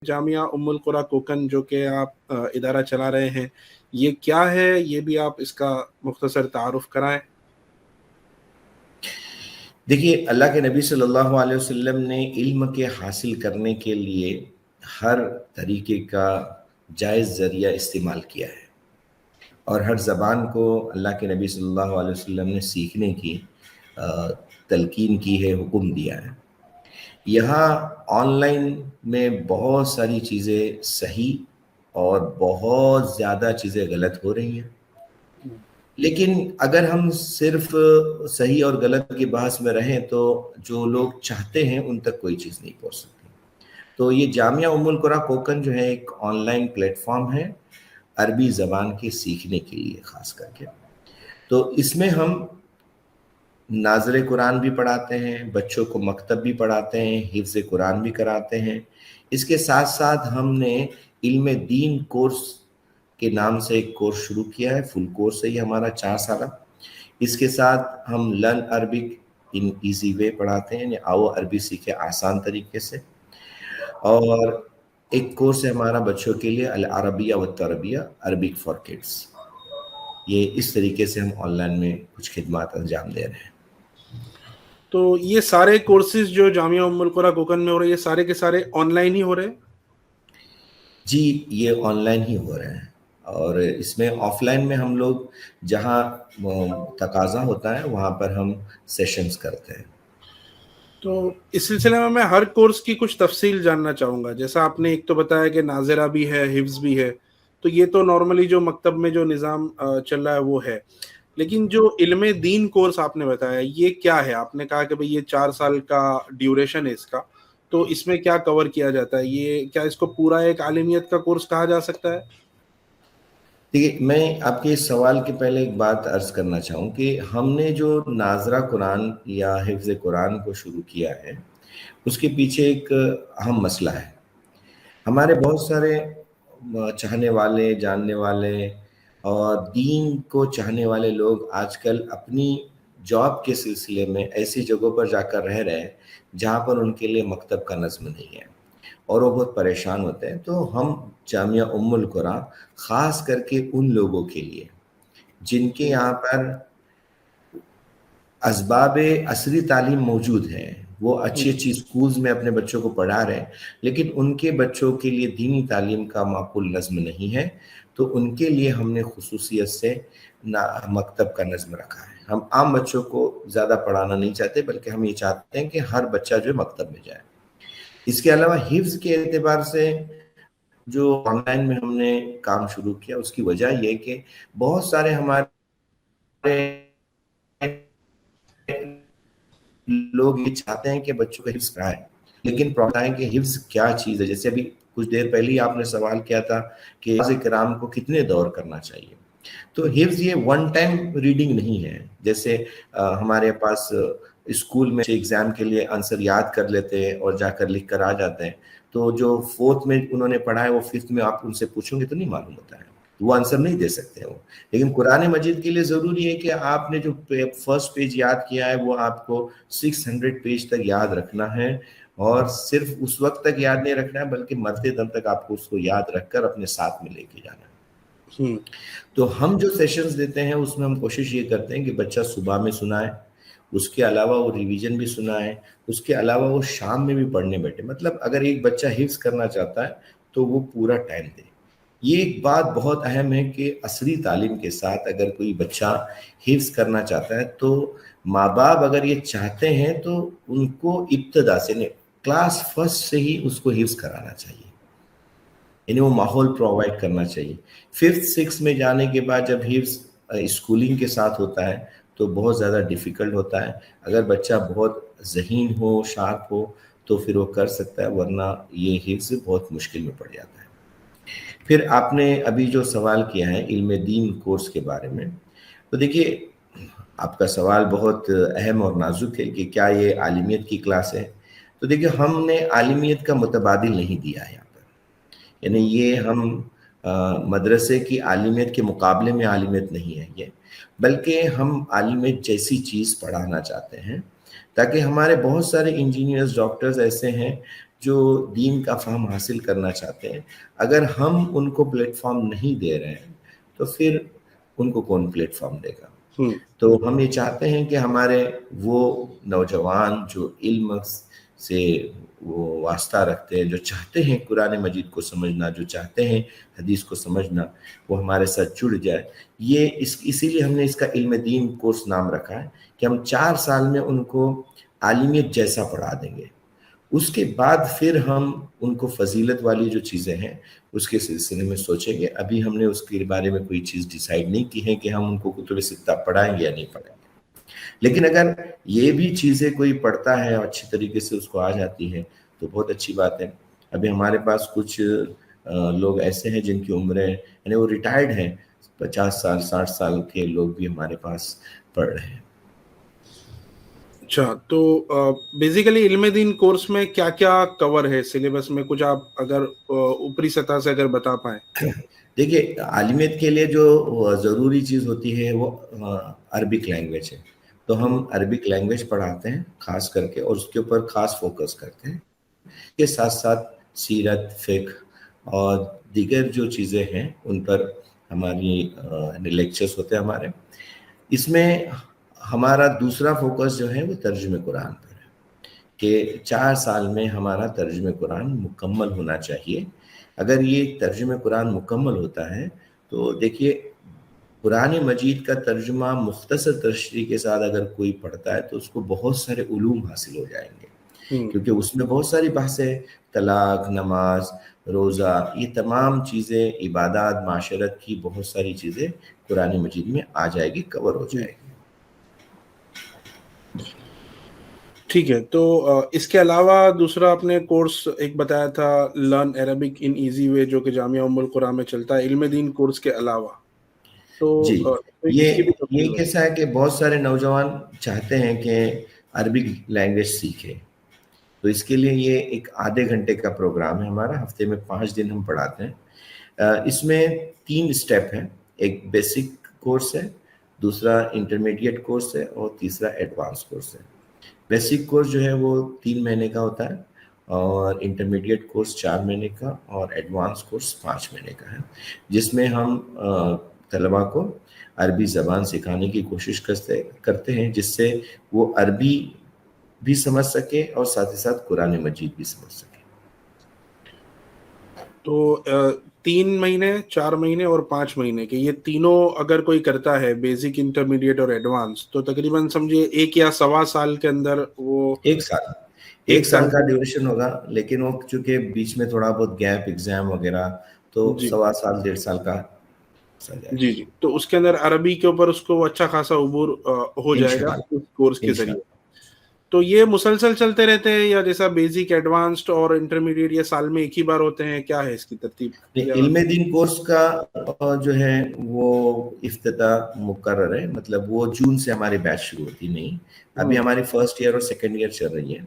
جامعہ ام القرا کوکن جو کہ آپ ادارہ چلا رہے ہیں، یہ کیا ہے؟ یہ بھی آپ اس کا مختصر تعارف کرائیں۔ دیکھیے، اللہ کے نبی صلی اللہ علیہ وسلم نے علم کے حاصل کرنے کے لیے ہر طریقے کا جائز ذریعہ استعمال کیا ہے، اور ہر زبان کو اللہ کے نبی صلی اللہ علیہ وسلم نے سیکھنے کی تلقین کی ہے، حکم دیا ہے۔ یہاں آن لائن میں بہت ساری چیزیں صحیح اور بہت زیادہ چیزیں غلط ہو رہی ہیں، لیکن اگر ہم صرف صحیح اور غلط کے بحث میں رہیں تو جو لوگ چاہتے ہیں ان تک کوئی چیز نہیں پہنچ سکتی۔ تو یہ جامعہ ام القرا کوکن جو ہے ایک آن لائن پلیٹ فارم ہے عربی زبان کے سیکھنے کے لیے خاص کر کے۔ تو اس میں ہم ناظر قرآن بھی پڑھاتے ہیں، بچوں کو مکتب بھی پڑھاتے ہیں، حفظ قرآن بھی کراتے ہیں۔ اس کے ساتھ ساتھ ہم نے علم دین کورس کے نام سے ایک کورس شروع کیا ہے، فل کورس ہے یہ ہمارا 4 سالہ۔ اس کے ساتھ ہم لرن عربک ان ایزی وے پڑھاتے ہیں، یعنی آؤ عربی سیکھے آسان طریقے سے۔ اور ایک کورس ہے ہمارا بچوں کے لیے العربیہ والتربیہ، عربک فار کڈس۔ یہ اس طریقے سے ہم آن لائن میں کچھ خدمات انجام دے رہے ہیں۔ تو یہ سارے کورسز جو جامعہ ام القرا کوکن میں ہو رہے ہیں، یہ سارے کے سارے آن لائن ہی ہو رہے ہیں؟ جی، یہ آن لائن ہی ہو رہے ہیں، اور اس میں آف لائن میں ہم لوگ جہاں تقاضا ہوتا ہے وہاں پر ہم سیشنز کرتے ہیں۔ تو اس سلسلے میں ہر کورس کی کچھ تفصیل جاننا چاہوں گا۔ جیسا آپ نے ایک تو بتایا کہ ناظرہ بھی ہے، حفظ بھی ہے، تو یہ تو نارملی جو مکتب میں جو نظام چل رہا ہے وہ ہے، لیکن جو علم دین کورس آپ نے بتایا یہ کیا ہے؟ آپ نے کہا کہ بھئی یہ 4 سال کا ڈیوریشن ہے اس کا، تو اس میں کیا کور کیا جاتا ہے؟ یہ کیا اس کو پورا ایک عالمیت کا کورس کہا جا سکتا ہے؟ دیکھیے، میں آپ کے اس سوال کے پہلے ایک بات عرض کرنا چاہوں کہ ہم نے جو ناظرہ قرآن یا حفظ قرآن کو شروع کیا ہے اس کے پیچھے ایک اہم مسئلہ ہے۔ ہمارے بہت سارے چاہنے والے، جاننے والے اور دین کو چاہنے والے لوگ آج کل اپنی جاب کے سلسلے میں ایسی جگہوں پر جا کر رہ رہے ہیں جہاں پر ان کے لیے مکتب کا نظم نہیں ہے، اور وہ بہت پریشان ہوتے ہیں۔ تو ہم جامعہ ام القرا خاص کر کے ان لوگوں کے لیے جن کے یہاں پر اسباب عصری تعلیم موجود ہیں، وہ اچھی اچھی سکولز میں اپنے بچوں کو پڑھا رہے ہیں، لیکن ان کے بچوں کے لیے دینی تعلیم کا معقول نظم نہیں ہے، تو ان کے لیے ہم نے خصوصیت سے مکتب کا نظم رکھا ہے۔ ہم عام بچوں کو زیادہ پڑھانا نہیں چاہتے، بلکہ ہم یہ چاہتے ہیں کہ ہر بچہ جو مکتب میں جائے۔ اس کے علاوہ حفظ کے اعتبار سے جو آن لائن میں ہم نے کام شروع کیا، اس کی وجہ یہ کہ بہت سارے ہمارے لوگ یہ چاہتے ہیں کہ بچوں کا حفظ کرائیں، لیکن پرابلم ہے کہ حفظ کیا چیز ہے۔ جیسے ابھی کچھ دیر پہلے ہی آپ نے سوال کیا تھا کہ حفظ کرام کو کتنے دور کرنا چاہیے، تو حفظ یہ ون ٹائم ریڈنگ نہیں ہے۔ جیسے ہمارے پاس اسکول میں ایگزام کے لیے آنسر یاد کر لیتے ہیں اور جا کر لکھ کر آ جاتے ہیں، تو جو 4th میں انہوں نے پڑھا ہے وہ 5th میں آپ ان سے پوچھیں گے تو نہیں معلوم ہوتا ہے، وہ آنسر نہیں دے سکتے وہ۔ لیکن قرآن مجید کے لیے ضروری ہے کہ آپ نے جو فرسٹ پیج یاد کیا ہے وہ آپ کو 600 پیج تک یاد رکھنا ہے، اور صرف اس وقت تک یاد نہیں رکھنا ہے بلکہ مرتے دم تک آپ کو اس کو یاد رکھ کر اپنے ساتھ میں لے کے جانا ہے۔ تو ہم جو سیشنز دیتے ہیں اس میں ہم کوشش یہ کرتے ہیں کہ بچہ صبح میں سنائے، اس کے علاوہ وہ ریویژن بھی سنائے، اس کے علاوہ وہ شام میں بھی پڑھنے بیٹھے۔ مطلب اگر ایک بچہ حفظ کرنا چاہتا ہے تو وہ پورا ٹائم دے۔ یہ ایک بات بہت اہم ہے کہ عصری تعلیم کے ساتھ اگر کوئی بچہ حفظ کرنا چاہتا ہے تو ماں باپ اگر یہ چاہتے ہیں تو ان کو ابتدا سے کلاس فرسٹ سے ہی اس کو حفظ کرانا چاہیے، یعنی وہ ماحول پرووائڈ کرنا چاہیے۔ 5th 6th میں جانے کے بعد جب حفظ اسکولنگ کے ساتھ ہوتا ہے تو بہت زیادہ ڈیفیکلٹ ہوتا ہے۔ اگر بچہ بہت ذہین ہو، شارپ ہو تو پھر وہ کر سکتا ہے، ورنہ یہ حفظ بہت مشکل میں پڑ جاتا ہے۔ پھر آپ نے ابھی جو سوال کیا ہے علم دین کورس کے بارے میں، تو دیکھیے آپ کا سوال بہت اہم اور نازک ہے کہ کیا یہ عالمیت کی کلاس ہے۔ تو دیکھیے ہم نے عالمیت کا متبادل نہیں دیا ہے یہاں پر، یعنی یہ ہم مدرسے کی عالمیت کے مقابلے میں عالمیت نہیں ہے یہ، بلکہ ہم عالمیت جیسی چیز پڑھانا چاہتے ہیں، تاکہ ہمارے بہت سارے انجینئرز، ڈاکٹرز ایسے ہیں جو دین کا فہم حاصل کرنا چاہتے ہیں، اگر ہم ان کو پلیٹ فارم نہیں دے رہے ہیں تو پھر ان کو کون پلیٹ فارم دے گا؟ تو ہم یہ چاہتے ہیں کہ ہمارے وہ نوجوان جو علم سے وہ واسطہ رکھتے ہیں، جو چاہتے ہیں قرآن مجید کو سمجھنا، جو چاہتے ہیں حدیث کو سمجھنا، وہ ہمارے ساتھ جڑ جائے۔ یہ اسی لیے ہم نے اس کا علم دین کورس نام رکھا ہے کہ ہم 4 سال میں ان کو عالمیت جیسا پڑھا دیں گے، اس کے بعد پھر ہم ان کو فضیلت والی جو چیزیں ہیں اس کے سلسلے میں سوچیں گے۔ ابھی ہم نے اس کے بارے میں کوئی چیز ڈیسائیڈ نہیں کی ہے کہ ہم ان کو کتب ستہ پڑھائیں گے یا نہیں پڑھائیں گے، لیکن اگر یہ بھی چیزیں کوئی پڑھتا ہے اور اچھی طریقے سے اس کو آ جاتی ہے تو بہت اچھی بات ہے۔ ابھی ہمارے پاس کچھ لوگ ایسے ہیں جن کی عمریں یعنی وہ ریٹائرڈ ہیں، 50 سال 60 سال کے لوگ بھی ہمارے پاس پڑھ رہے ہیں۔ اچھا، تو بیسیکلی علم دین کورس میں کیا کیا کور ہے سلیبس میں؟ کچھ آپ اگر اوپری سطح سے اگر بتا پائیں۔ دیکھیے، عالمیت کے لیے جو ضروری چیز ہوتی ہے وہ عربک لینگویج ہے، تو ہم عربک لینگویج پڑھاتے ہیں خاص کر کے، اور اس کے اوپر خاص فوکس کرتے ہیں۔ کے ساتھ ساتھ سیرت، فقہ اور دیگر جو چیزیں ہیں ان پر ہماری لیکچرز ہوتے ہیں ہمارے۔ اس میں ہمارا دوسرا فوکس جو ہے وہ ترجمہ قرآن پر ہے کہ 4 سال میں ہمارا ترجمہ قرآن مکمل ہونا چاہیے۔ اگر یہ ترجمہ قرآن مکمل ہوتا ہے تو دیکھیے، قرآن مجید کا ترجمہ مختصر تشریح کے ساتھ اگر کوئی پڑھتا ہے تو اس کو بہت سارے علوم حاصل ہو جائیں گے، کیونکہ اس میں بہت ساری بحثیں، طلاق، نماز، روزہ، یہ تمام چیزیں، عبادات، معاشرت کی بہت ساری چیزیں قرآن مجید میں آ جائے گی، کور ہو جائے گی۔ ٹھیک ہے، تو اس کے علاوہ دوسرا آپ نے کورس ایک بتایا تھا، لرن عربک ان ایزی وے، جو کہ جامعہ ام القرآن میں چلتا ہے علم دین کورس کے علاوہ، تو جی، اس کی بھی یہ کیسا ہے کہ بہت سارے نوجوان چاہتے ہیں کہ عربک لینگویج سیکھیں، تو اس کے لیے یہ ایک آدھے گھنٹے کا پروگرام ہے ہمارا، ہفتے میں 5 دن ہم پڑھاتے ہیں۔ اس میں 3 سٹیپ ہیں، ایک بیسک کورس ہے، دوسرا انٹرمیڈیٹ کورس ہے، اور تیسرا ایڈوانس کورس ہے۔ بیسک کورس جو ہے وہ 3 مہینے کا ہوتا ہے، اور انٹرمیڈیٹ کورس 4 مہینے کا، اور ایڈوانس کورس 5 مہینے کا ہے، جس میں ہم طلباء کو عربی زبان سکھانے کی کوشش کرتے ہیں، جس سے وہ عربی بھی سمجھ سکے اور ساتھ ہی ساتھ قرآن مجید بھی سمجھ سکے۔ تو 3 مہینے، 4 مہینے اور 5 مہینے کے یہ تینوں اگر کوئی کرتا ہے، بیسک، انٹرمیڈیٹ اور ایڈوانس، تو تقریباً سمجھے 1 یا 1.25 سال کے اندر وہ 1 سال کا ڈیوریشن ہوگا، لیکن وہ چونکہ بیچ میں تھوڑا بہت گیپ، ایگزام وغیرہ، تو 1.25 سال 1.5 سال کا جی جی، تو اس کے اندر عربی کے اوپر اس کو اچھا خاصا عبور ہو جائے گا اس کورس کے ذریعے۔ تو یہ مسلسل چلتے رہتے ہیں، یا جیسا بیسک، ایڈوانسڈ اور انٹرمیڈیٹ یہ سال میں ایک ہی بار ہوتے ہیں؟ کیا ہے اس کی ترتیب؟ علم دین کورس کا جو ہے وہ افتتاح مقرر ہے، مطلب وہ جون سے ہماری بیچ شروع ہوتی، نہیں ابھی ہماری فرسٹ ایئر اور سیکنڈ ایئر چل رہی ہے،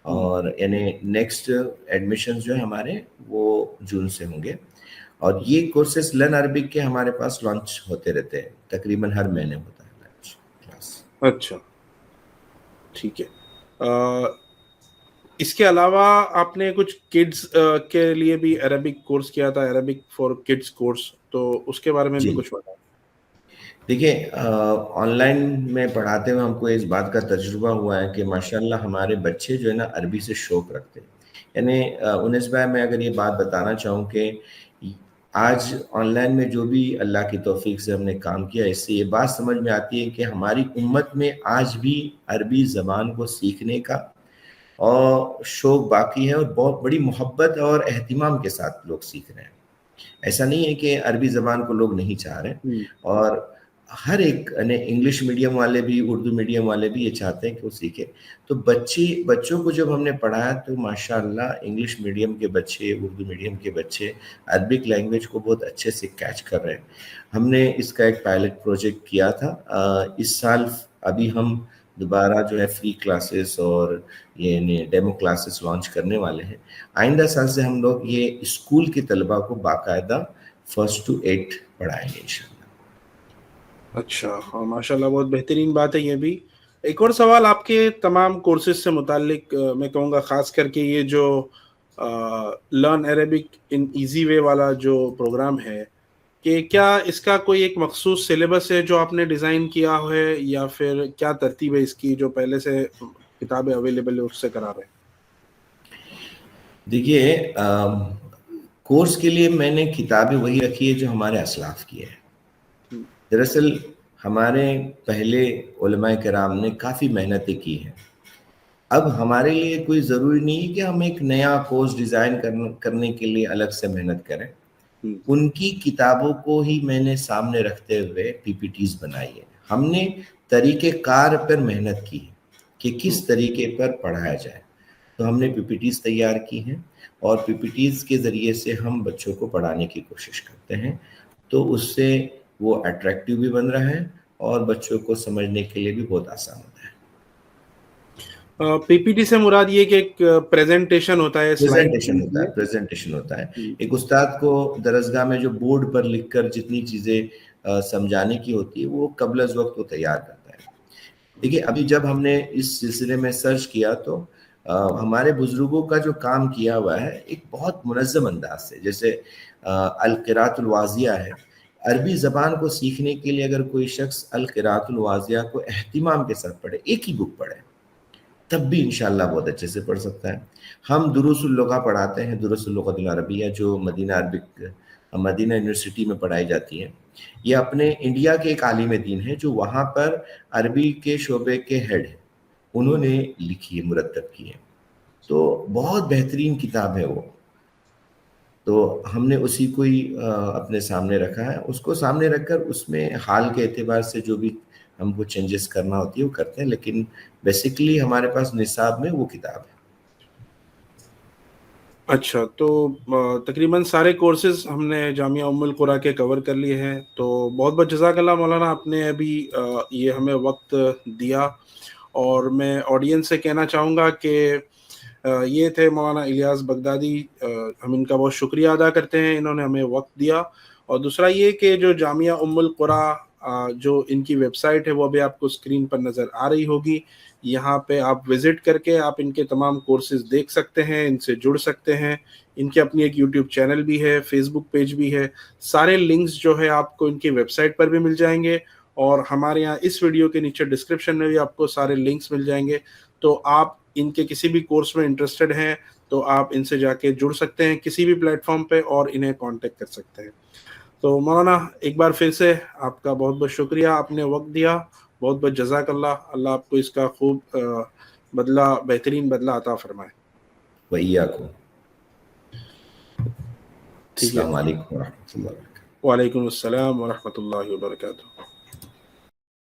اور یعنی نیکسٹ ایڈمیشن جو ہے ہمارے وہ جون سے ہوں گے، اور یہ کورسز لرن عربک کے ہمارے پاس لانچ ہوتے رہتے ہیں، تقریباً ہر مہینے ہوتا ہے لانچ کلاس۔ اچھا، ٹھیک ہے۔ اس کے علاوہ آپ نے کچھ کڈز کے لیے بھی عربک کورس کیا تھا، عربک فار کڈز کورس، تو اس کے بارے میں بھی کچھ بتائیں۔ دیکھیے، آن لائن میں پڑھاتے ہوئے ہم کو اس بات کا تجربہ ہوا ہے کہ ماشاءاللہ ہمارے بچے جو ہے نا عربی سے شوق رکھتے ہیں۔ یعنی انیس بھائی، میں اگر یہ بات بتانا چاہوں کہ آج آن لائن میں جو بھی اللہ کی توفیق سے ہم نے کام کیا، اس سے یہ بات سمجھ میں آتی ہے کہ ہماری امت میں آج بھی عربی زبان کو سیکھنے کا اور شوق باقی ہے، اور بہت بڑی محبت اور اہتمام کے ساتھ لوگ سیکھ رہے ہیں۔ ایسا نہیں ہے کہ عربی زبان کو لوگ نہیں چاہ رہے، اور ہر ایک انگلش میڈیم والے بھی، اردو میڈیم والے بھی یہ چاہتے ہیں کہ وہ سیکھیں۔ تو بچوں کو جب ہم نے پڑھایا تو ماشاءاللہ انگلش میڈیم کے بچے، اردو میڈیم کے بچے عربک لینگویج کو بہت اچھے سے کیچ کر رہے ہیں۔ ہم نے اس کا ایک پائلٹ پروجیکٹ کیا تھا، اس سال ابھی ہم دوبارہ جو ہے فری کلاسز اور یہ ڈیمو کلاسز لانچ کرنے والے ہیں۔ آئندہ سال سے ہم لوگ یہ اسکول کے طلباء کو باقاعدہ 1 to 8 پڑھائیں گے انشاءاللہ۔ اچھا، ہاں، ماشاءاللہ، بہت بہترین بات ہے یہ بھی۔ ایک اور سوال آپ کے تمام کورسز سے متعلق، میں کہوں گا خاص کر کے یہ جو لرن عربک ان ایزی وے والا جو پروگرام ہے، کہ کیا اس کا کوئی ایک مخصوص سلیبس ہے جو آپ نے ڈیزائن کیا ہے، یا پھر کیا ترتیب ہے اس کی جو پہلے سے کتابیں اویلیبل ہے اس سے کرا رہے ہیں؟ دیکھیے کورس کے لیے میں نے کتابیں وہی رکھی ہے جو ہمارے اسلاف کی ہے. دراصل ہمارے پہلے علماء کرام نے کافی محنتیں کی ہیں. اب ہمارے لیے کوئی ضروری نہیں ہے کہ ہم ایک نیا کورس ڈیزائن کرنے کے لیے الگ سے محنت کریں. ان کی کتابوں کو ہی میں نے سامنے رکھتے ہوئے پی پی ٹیز بنائی ہے. ہم نے طریقہ کار پر محنت کی کہ کس طریقے پر پڑھایا جائے. تو ہم نے پی پی ٹیز تیار کی ہیں اور پی پی ٹیز کے ذریعے سے ہم بچوں کو پڑھانے کی کوشش کرتے ہیں. تو اس سے وہ اٹریکٹیو بھی بن رہا ہے اور بچوں کو سمجھنے کے لیے بھی بہت آسان ہوتا ہے. پی پی ٹی سے مراد یہ کہ ایک پریزنٹیشن ہوتا ہے، پریزنٹیشن ہوتا ہے. ایک استاد کو درسگاہ میں جو بورڈ پر لکھ کر جتنی چیزیں سمجھانے کی ہوتی ہے وہ قبل از وقت وہ تیار کرتا ہے. دیکھیے ابھی جب ہم نے اس سلسلے میں سرچ کیا تو ہمارے بزرگوں کا جو کام کیا ہوا ہے ایک بہت منظم انداز سے، جیسے القراءۃ الواضحہ ہے. عربی زبان کو سیکھنے کے لیے اگر کوئی شخص القراءۃ الواضحہ کو اہتمام کے ساتھ پڑھے، ایک ہی بک پڑھے، تب بھی انشاءاللہ بہت اچھے سے پڑھ سکتا ہے. ہم دروس اللغہ پڑھاتے ہیں، دروس اللغۃ العربیہ جو مدینہ یونیورسٹی میں پڑھائی جاتی ہے. یہ اپنے انڈیا کے ایک عالم دین ہیں جو وہاں پر عربی کے شعبے کے ہیڈ ہیں، انہوں نے لکھی ہے، مرتب کی ہے. تو بہت بہترین کتاب ہے وہ. تو ہم نے اسی کو ہی اپنے سامنے رکھا ہے. اس کو سامنے رکھ کر اس میں حال کے اعتبار سے جو بھی ہم کو چینجز کرنا ہوتی ہے وہ کرتے ہیں، لیکن بیسیکلی ہمارے پاس نصاب میں وہ کتاب ہے. اچھا، تو تقریباً سارے کورسز ہم نے جامعہ ام القریٰ کے کور کر لیے ہیں. تو بہت بہت جزاک اللہ مولانا، آپ نے ابھی یہ ہمیں وقت دیا. اور میں آڈینس سے کہنا چاہوں گا کہ یہ تھے مولانا الیاس بغدادی. ہم ان کا بہت شکریہ ادا کرتے ہیں، انہوں نے ہمیں وقت دیا. اور دوسرا یہ کہ جو جامعہ ام القریٰ جو ان کی ویب سائٹ ہے وہ ابھی آپ کو اسکرین پر نظر آ رہی ہوگی. یہاں پہ آپ وزٹ کر کے آپ ان کے تمام کورسز دیکھ سکتے ہیں، ان سے جڑ سکتے ہیں. ان کی اپنی ایک یوٹیوب چینل بھی ہے، فیس بک پیج بھی ہے. سارے لنکس جو ہے آپ کو ان کی ویب سائٹ پر بھی مل جائیں گے، اور ہمارے یہاں اس ویڈیو کے نیچے ڈسکرپشن میں بھی آپ کو سارے لنکس مل جائیں گے. تو آپ ان کے کسی بھی کورس میں انٹرسٹڈ ہیں تو آپ ان سے جا کے جڑ سکتے ہیں کسی بھی پلیٹ فارم پہ، اور انہیں کانٹیکٹ کر سکتے ہیں. تو مولانا ایک بار پھر سے آپ کا بہت بہت شکریہ، آپ نے وقت دیا. بہت بہت جزاک اللہ. اللہ آپ کو اس کا خوب بدلہ، بہترین بدلہ عطا فرمائے. وإياكم. ٹھیک ہے. السلام علیکم ورحمۃ اللہ وبرکاتہ. وعلیکم السلام ورحمۃ اللہ وبرکاتہ.